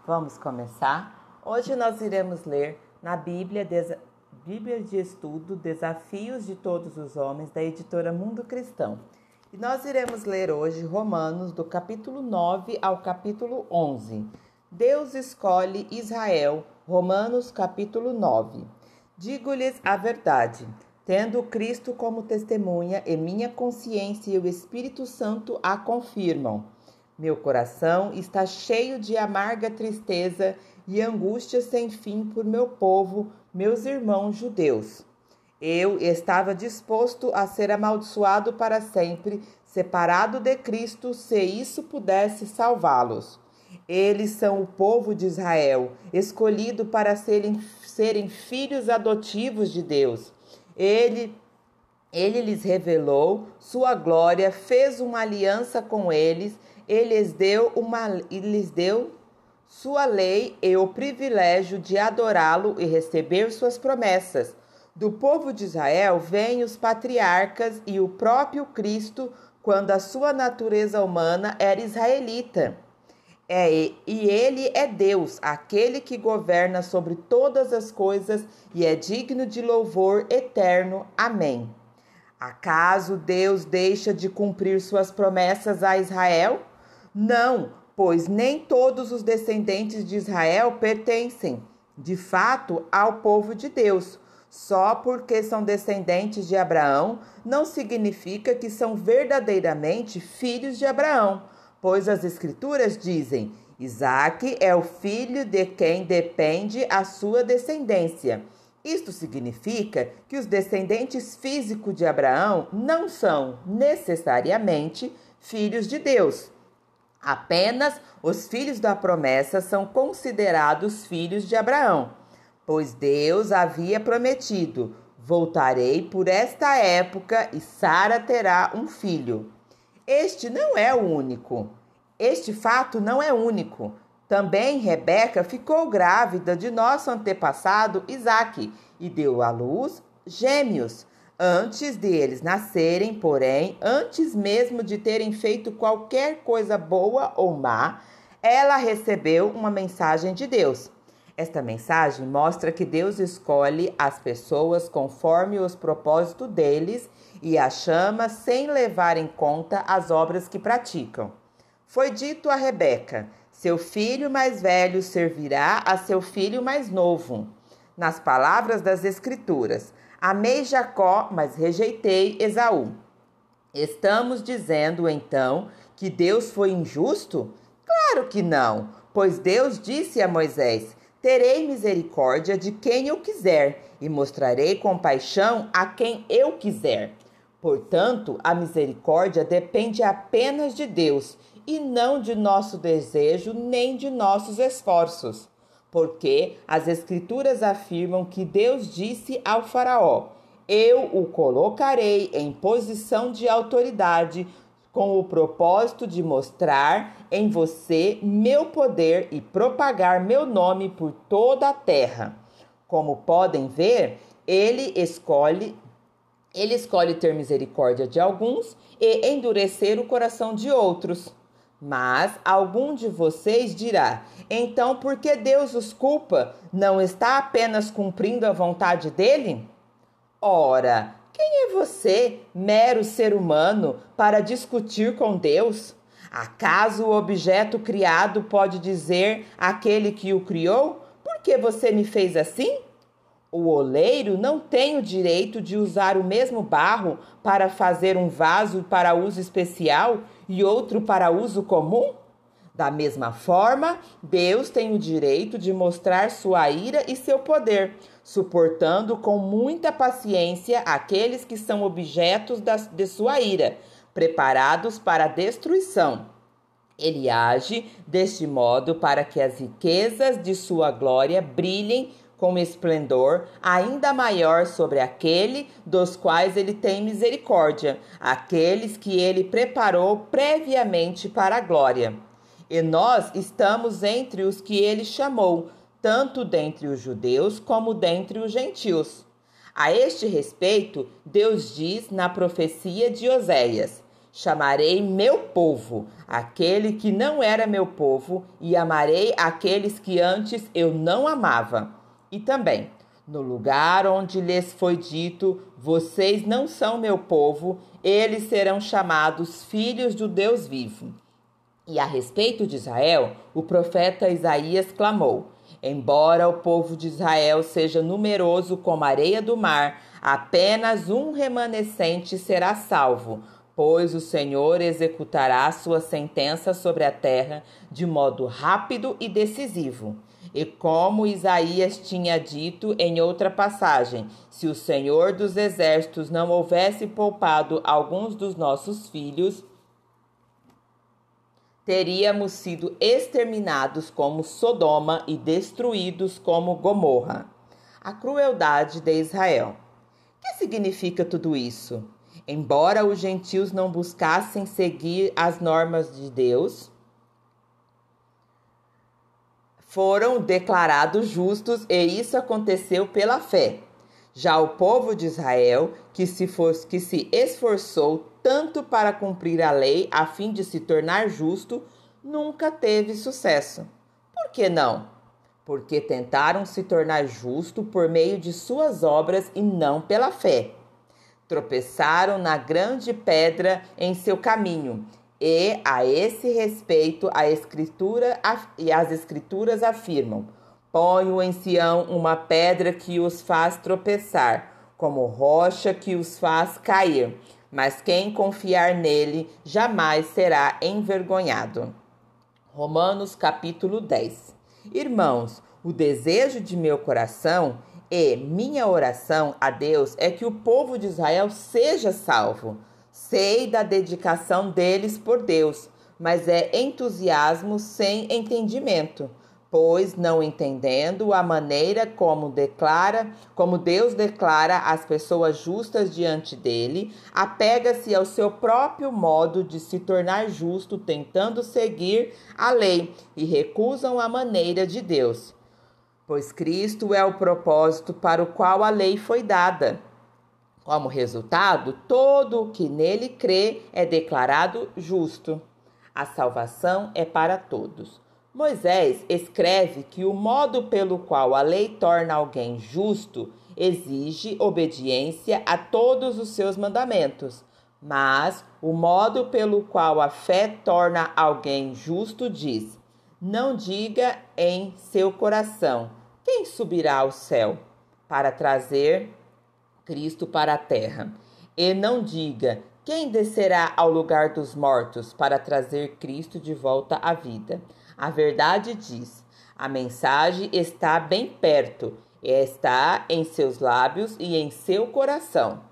Vamos começar? Hoje nós iremos ler na Bíblia de Estudo Desafios de Todos os Homens, da editora Mundo Cristão. E nós iremos ler hoje Romanos, do capítulo 9 ao capítulo 11. Deus escolhe Israel, Romanos capítulo 9. Digo-lhes a verdade, tendo Cristo como testemunha e minha consciência e o Espírito Santo a confirmam. Meu coração está cheio de amarga tristeza e angústia sem fim por meu povo, meus irmãos judeus. Eu estava disposto a ser amaldiçoado para sempre, separado de Cristo, se isso pudesse salvá-los. Eles são o povo de Israel, escolhido para serem filhos adotivos de Deus. Ele lhes revelou sua glória, fez uma aliança com eles, e lhes deu sua lei e o privilégio de adorá-lo e receber suas promessas. Do povo de Israel vêm os patriarcas e o próprio Cristo, quando a sua natureza humana era israelita. E ele é Deus, aquele que governa sobre todas as coisas e é digno de louvor eterno. Amém. Acaso Deus deixa de cumprir suas promessas a Israel? Não, pois nem todos os descendentes de Israel pertencem, de fato, ao povo de Deus. Só porque são descendentes de Abraão, não significa que são verdadeiramente filhos de Abraão, pois as Escrituras dizem: Isaque é o filho de quem depende a sua descendência. Isto significa que os descendentes físicos de Abraão não são necessariamente filhos de Deus. Apenas os filhos da promessa são considerados filhos de Abraão, pois Deus havia prometido: voltarei por esta época e Sara terá um filho. Este fato não é único. Também Rebeca ficou grávida de nosso antepassado Isaque e deu à luz gêmeos. Antes de eles nascerem, porém, antes mesmo de terem feito qualquer coisa boa ou má, ela recebeu uma mensagem de Deus. Esta mensagem mostra que Deus escolhe as pessoas conforme os propósitos deles e as chama sem levar em conta as obras que praticam. Foi dito a Rebeca: seu filho mais velho servirá a seu filho mais novo. Nas palavras das Escrituras, amei Jacó, mas rejeitei Esaú. Estamos dizendo, então, que Deus foi injusto? Claro que não, pois Deus disse a Moisés: terei misericórdia de quem eu quiser e mostrarei compaixão a quem eu quiser. Portanto, a misericórdia depende apenas de Deus e não de nosso desejo nem de nossos esforços. Porque as Escrituras afirmam que Deus disse ao faraó: eu o colocarei em posição de autoridade com o propósito de mostrar em você meu poder e propagar meu nome por toda a terra. Como podem ver, ele escolhe ter misericórdia de alguns e endurecer o coração de outros. Mas algum de vocês dirá: então por que Deus os culpa? Não está apenas cumprindo a vontade dele? Ora, quem é você, mero ser humano, para discutir com Deus? Acaso o objeto criado pode dizer àquele que o criou: por que você me fez assim? O oleiro não tem o direito de usar o mesmo barro para fazer um vaso para uso especial e outro para uso comum? Da mesma forma, Deus tem o direito de mostrar sua ira e seu poder, suportando com muita paciência aqueles que são objetos de sua ira, preparados para a destruição. Ele age deste modo para que as riquezas de sua glória brilhem com esplendor ainda maior sobre aquele dos quais ele tem misericórdia, aqueles que ele preparou previamente para a glória. E nós estamos entre os que ele chamou, tanto dentre os judeus como dentre os gentios. A este respeito, Deus diz na profecia de Oséias: Chamarei meu povo aquele que não era meu povo, e amarei aqueles que antes eu não amava. E também, no lugar onde lhes foi dito, vocês não são meu povo, eles serão chamados filhos do Deus vivo. E a respeito de Israel, o profeta Isaías clamou: embora o povo de Israel seja numeroso como a areia do mar, apenas um remanescente será salvo, pois o Senhor executará sua sentença sobre a terra de modo rápido e decisivo. E como Isaías tinha dito em outra passagem, se o Senhor dos exércitos não houvesse poupado alguns dos nossos filhos, teríamos sido exterminados como Sodoma e destruídos como Gomorra. A crueldade de Israel. O que significa tudo isso? Embora os gentios não buscassem seguir as normas de Deus, foram declarados justos, e isso aconteceu pela fé. Já o povo de Israel, que se esforçou tanto para cumprir a lei a fim de se tornar justo, nunca teve sucesso. Por que não? Porque tentaram se tornar justo por meio de suas obras e não pela fé. Tropeçaram na grande pedra em seu caminho, e a esse respeito as escrituras afirmam: ponho em Sião uma pedra que os faz tropeçar, como rocha que os faz cair, mas quem confiar nele jamais será envergonhado. Romanos capítulo 10. Irmãos, o desejo de meu coração e minha oração a Deus é que o povo de Israel seja salvo. Sei da dedicação deles por Deus, mas é entusiasmo sem entendimento, pois não entendendo a maneira como Deus declara as pessoas justas diante dele, apega-se ao seu próprio modo de se tornar justo, tentando seguir a lei, e recusam a maneira de Deus. Pois Cristo é o propósito para o qual a lei foi dada. Como resultado, todo o que nele crê é declarado justo. A salvação é para todos. Moisés escreve que o modo pelo qual a lei torna alguém justo exige obediência a todos os seus mandamentos, mas o modo pelo qual a fé torna alguém justo diz: não diga em seu coração: quem subirá ao céu para trazer Cristo para a terra? E não diga: quem descerá ao lugar dos mortos para trazer Cristo de volta à vida? A verdade diz: a mensagem está bem perto, está em seus lábios e em seu coração.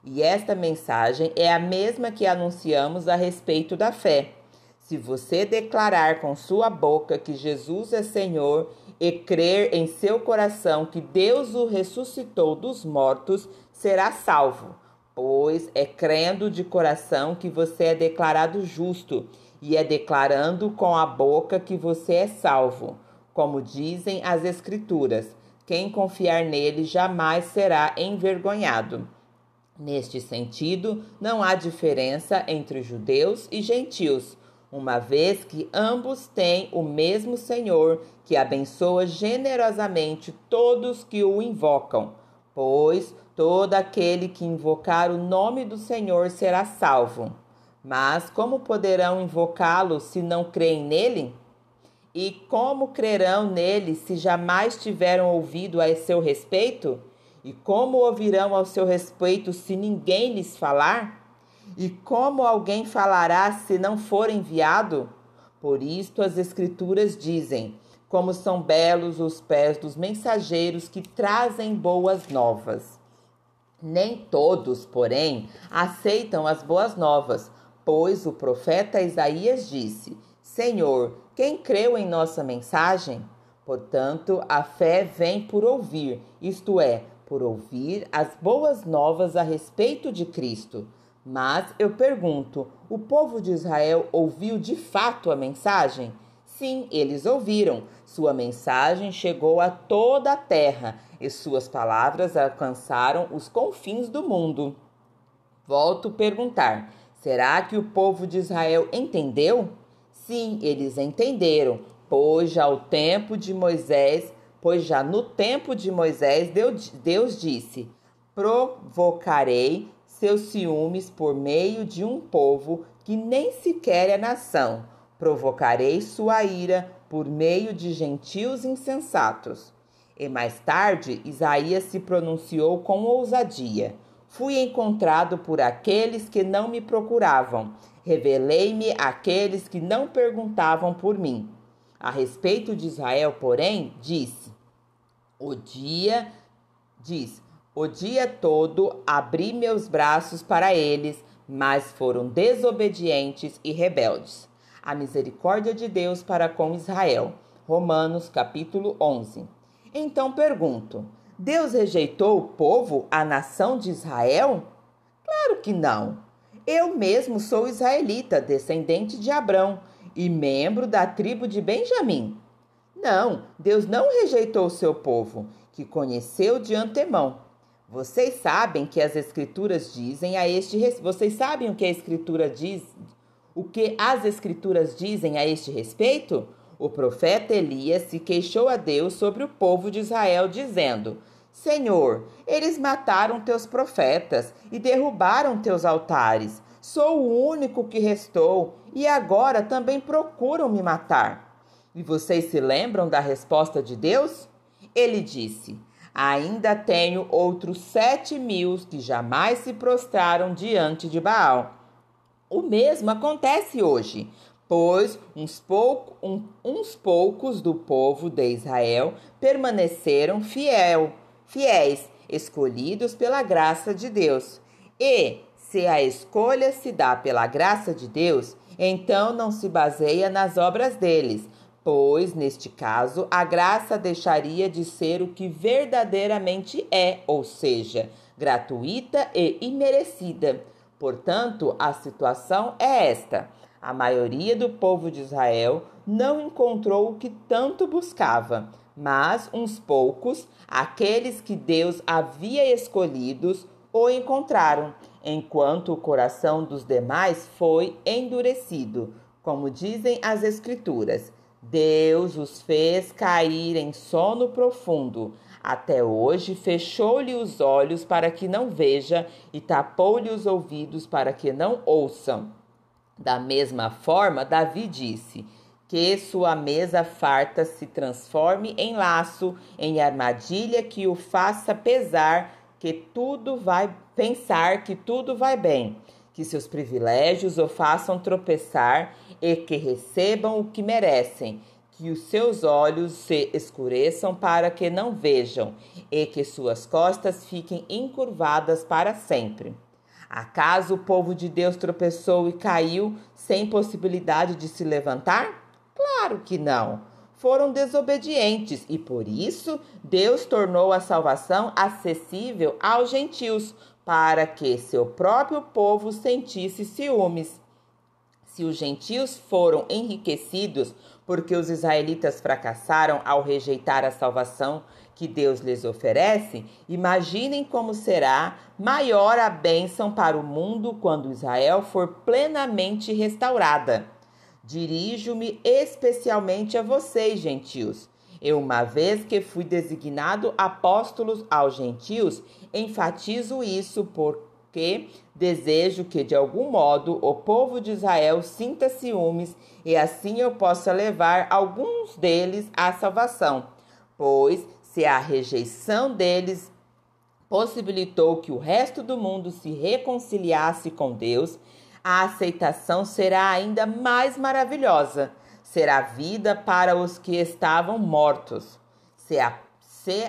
E esta mensagem é a mesma que anunciamos a respeito da fé. Se você declarar com sua boca que Jesus é Senhor e crer em seu coração que Deus o ressuscitou dos mortos, será salvo, pois é crendo de coração que você é declarado justo, e é declarando com a boca que você é salvo. Como dizem as Escrituras, quem confiar nele jamais será envergonhado. Neste sentido, não há diferença entre judeus e gentios, uma vez que ambos têm o mesmo Senhor, que abençoa generosamente todos que o invocam, pois todo aquele que invocar o nome do Senhor será salvo. Mas como poderão invocá-lo se não creem nele? E como crerão nele se jamais tiveram ouvido a seu respeito? E como ouvirão ao seu respeito se ninguém lhes falar? E como alguém falará se não for enviado? Por isto as Escrituras dizem: como são belos os pés dos mensageiros que trazem boas novas. Nem todos, porém, aceitam as boas novas, pois o profeta Isaías disse: Senhor, quem creu em nossa mensagem? Portanto, a fé vem por ouvir, isto é, por ouvir as boas novas a respeito de Cristo. Mas eu pergunto, o povo de Israel ouviu de fato a mensagem? Sim, eles ouviram. Sua mensagem chegou a toda a terra e suas palavras alcançaram os confins do mundo. Volto a perguntar, Será que o povo de Israel entendeu? Sim, eles entenderam, pois já no tempo de Moisés, Deus disse: provocarei seus ciúmes por meio de um povo que nem sequer é nação. Provocarei sua ira por meio de gentios insensatos. E mais tarde, Isaías se pronunciou com ousadia. Fui encontrado por aqueles que não me procuravam. Revelei-me àqueles que não perguntavam por mim. A respeito de Israel, porém, o dia todo abri meus braços para eles, mas foram desobedientes e rebeldes. A misericórdia de Deus para com Israel. Romanos capítulo 11. Então pergunto, Deus rejeitou o povo, a nação de Israel? Claro que não. Eu mesmo sou israelita, descendente de Abrão e membro da tribo de Benjamim. Não, Deus não rejeitou o seu povo, que conheceu de antemão. Vocês sabem que as escrituras dizem a este respeito. Vocês sabem o que a escritura diz? O que as escrituras dizem a este respeito? O profeta Elias se queixou a Deus sobre o povo de Israel, dizendo: Senhor, eles mataram teus profetas e derrubaram teus altares. Sou o único que restou e agora também procuram me matar. E vocês se lembram da resposta de Deus? Ele disse: ainda tenho outros 7.000 que jamais se prostraram diante de Baal. O mesmo acontece hoje, pois uns poucos do povo de Israel permaneceram fiéis, escolhidos pela graça de Deus. E, se a escolha se dá pela graça de Deus, então não se baseia nas obras deles, pois, neste caso, a graça deixaria de ser o que verdadeiramente é, ou seja, gratuita e imerecida. Portanto, a situação é esta: a maioria do povo de Israel não encontrou o que tanto buscava, mas uns poucos, aqueles que Deus havia escolhidos, o encontraram, enquanto o coração dos demais foi endurecido, como dizem as Escrituras. Deus os fez cair em sono profundo. Até hoje fechou-lhe os olhos para que não veja e tapou-lhe os ouvidos para que não ouçam. Da mesma forma, Davi disse: que sua mesa farta se transforme em laço, em armadilha que o faça pensar que tudo vai bem, que seus privilégios o façam tropeçar e que recebam o que merecem, que os seus olhos se escureçam para que não vejam e que suas costas fiquem encurvadas para sempre. Acaso o povo de Deus tropeçou e caiu sem possibilidade de se levantar? Claro que não. Foram desobedientes e por isso Deus tornou a salvação acessível aos gentios, para que seu próprio povo sentisse ciúmes. Se os gentios foram enriquecidos porque os israelitas fracassaram ao rejeitar a salvação que Deus lhes oferece, imaginem como será maior a bênção para o mundo quando Israel for plenamente restaurada. Dirijo-me especialmente a vocês, gentios. Eu, uma vez que fui designado apóstolo aos gentios, enfatizo isso porque desejo que, de algum modo, o povo de Israel sinta ciúmes e assim eu possa levar alguns deles à salvação. Pois, se a rejeição deles possibilitou que o resto do mundo se reconciliasse com Deus, a aceitação será ainda mais maravilhosa. Será vida para os que estavam mortos. Se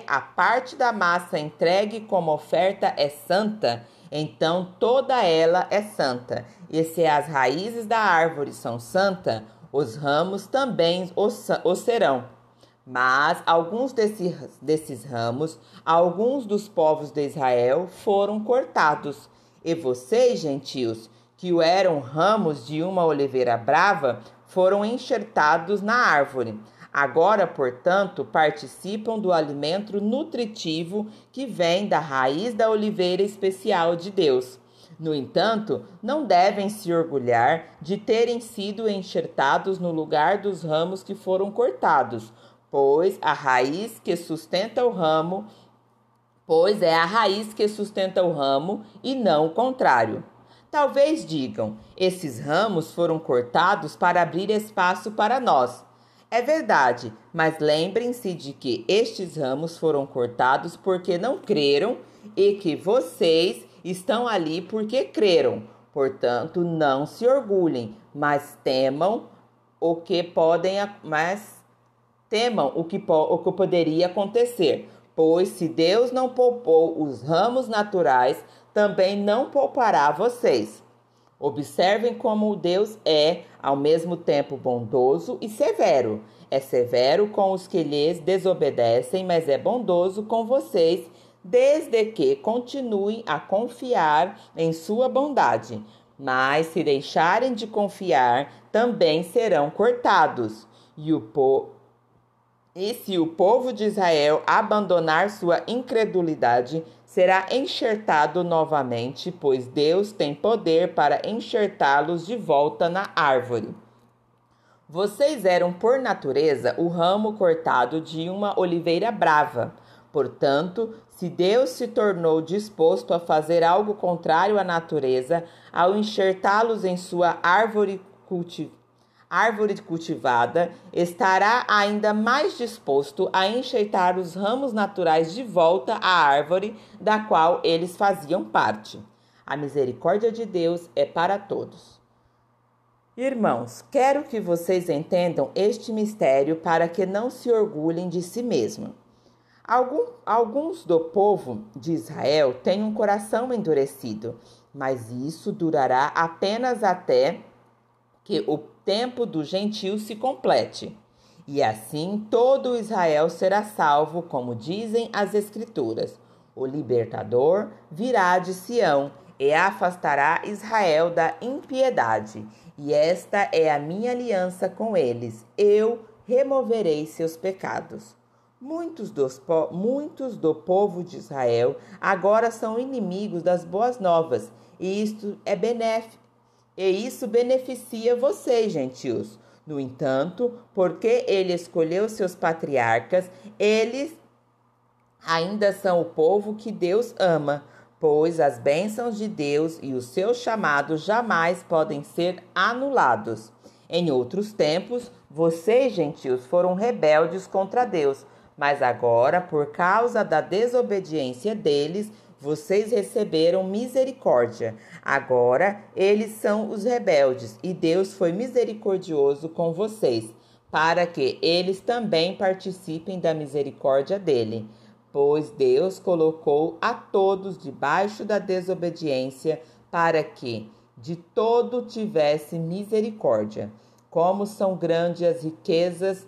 a parte da massa entregue como oferta é santa, então toda ela é santa. E se as raízes da árvore são santas, os ramos também o serão. Mas alguns desses ramos, alguns dos povos de Israel, foram cortados. E vocês, gentios, que eram ramos de uma oliveira brava, foram enxertados na árvore. Agora, portanto, participam do alimento nutritivo que vem da raiz da oliveira especial de Deus. No entanto, não devem se orgulhar de terem sido enxertados no lugar dos ramos que foram cortados, pois é a raiz que sustenta o ramo e não o contrário. Talvez digam: esses ramos foram cortados para abrir espaço para nós. É verdade, mas lembrem-se de que estes ramos foram cortados porque não creram e que vocês estão ali porque creram. Portanto, não se orgulhem, mas temam o que poderia acontecer. Pois se Deus não poupou os ramos naturais, também não poupará vocês. Observem como Deus é, ao mesmo tempo, bondoso e severo. É severo com os que lhes desobedecem, mas é bondoso com vocês, desde que continuem a confiar em sua bondade. Mas se deixarem de confiar, também serão cortados. E se o povo de Israel abandonar sua incredulidade, será enxertado novamente, pois Deus tem poder para enxertá-los de volta na árvore. Vocês eram, por natureza, o ramo cortado de uma oliveira brava. Portanto, se Deus se tornou disposto a fazer algo contrário à natureza, ao enxertá-los em sua árvore cultivada, estará ainda mais disposto a enxertar os ramos naturais de volta à árvore da qual eles faziam parte. A misericórdia de Deus é para todos. Irmãos, quero que vocês entendam este mistério para que não se orgulhem de si mesmos. Alguns do povo de Israel têm um coração endurecido, mas isso durará apenas até que o tempo do gentio se complete. E assim todo Israel será salvo, como dizem as Escrituras. O libertador virá de Sião e afastará Israel da impiedade. E esta é a minha aliança com eles. Eu removerei seus pecados. Muitos do povo de Israel agora são inimigos das boas novas, e isso beneficia vocês, gentios. No entanto, porque ele escolheu seus patriarcas, eles ainda são o povo que Deus ama, pois as bênçãos de Deus e os seus chamados jamais podem ser anulados. Em outros tempos, vocês, gentios, foram rebeldes contra Deus, mas agora, por causa da desobediência deles, vocês receberam misericórdia. Agora, eles são os rebeldes e Deus foi misericordioso com vocês, para que eles também participem da misericórdia dele. Pois Deus colocou a todos debaixo da desobediência, para que de todo tivesse misericórdia. Como são grandes as riquezas,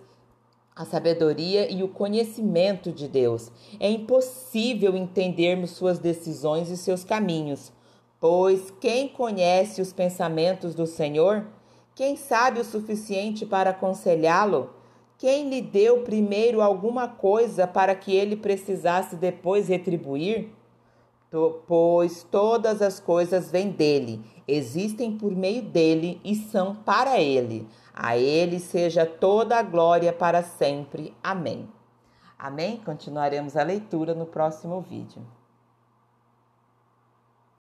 a sabedoria e o conhecimento de Deus. É impossível entendermos suas decisões e seus caminhos. Pois quem conhece os pensamentos do Senhor? Quem sabe o suficiente para aconselhá-lo? Quem lhe deu primeiro alguma coisa para que ele precisasse depois retribuir? Pois todas as coisas vêm dele, existem por meio dele e são para ele. A ele seja toda a glória para sempre. Amém. Amém? Continuaremos a leitura no próximo vídeo.